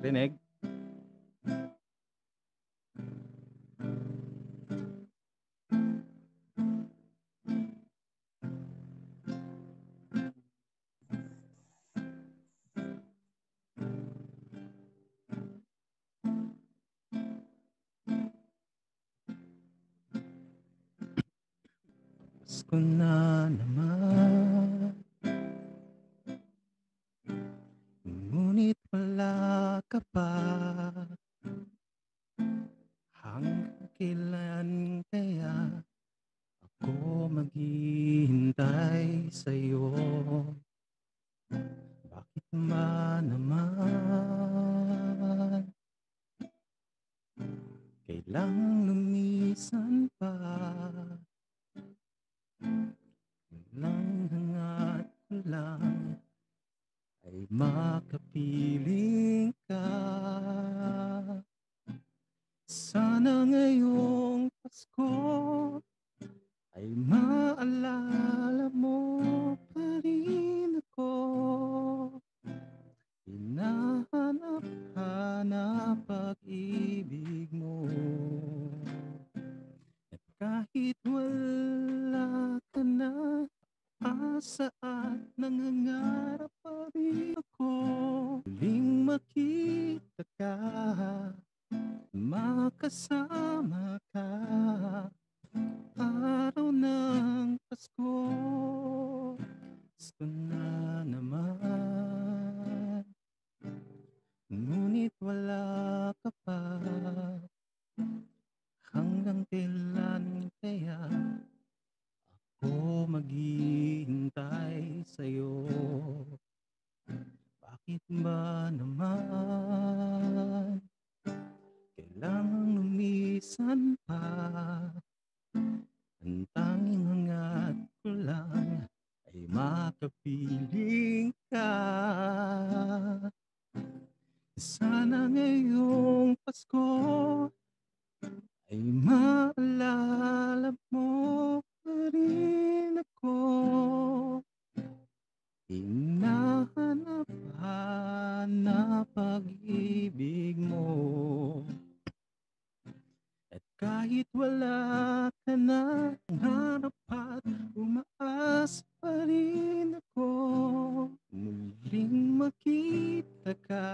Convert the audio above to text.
Rinig? Pasko na naman, ngunit wala ka pa. Hanggang kailan kaya ako maghihintay sa'yo? Bakit ba naman kailangang lumisan pa? Lang hangat ko lang ay makapiling ka. Sana ngayong Pasko ay maalala mo pa rin ako. Hinahanap-hanap pag-ibig mo. At kahit wala ka na, asa at nangangarap pa rin ako. Muling makita ka, makasama ka, araw ng Pasko. Pasko na naman, ngunit wala ka pa. Hanggang kailan kaya ako maghihintay sa'yo? Bakit ba naman kailangang lumisan pa? Ang tanging hangat ko lang ay makapiling ka. Sana ngayong Pasko ay maalala mo pa rin ako. Hinahanap-hanap pag-ibig mo. At kahit wala ka na, hanap at umaas pa rin ako. Muling makita ka,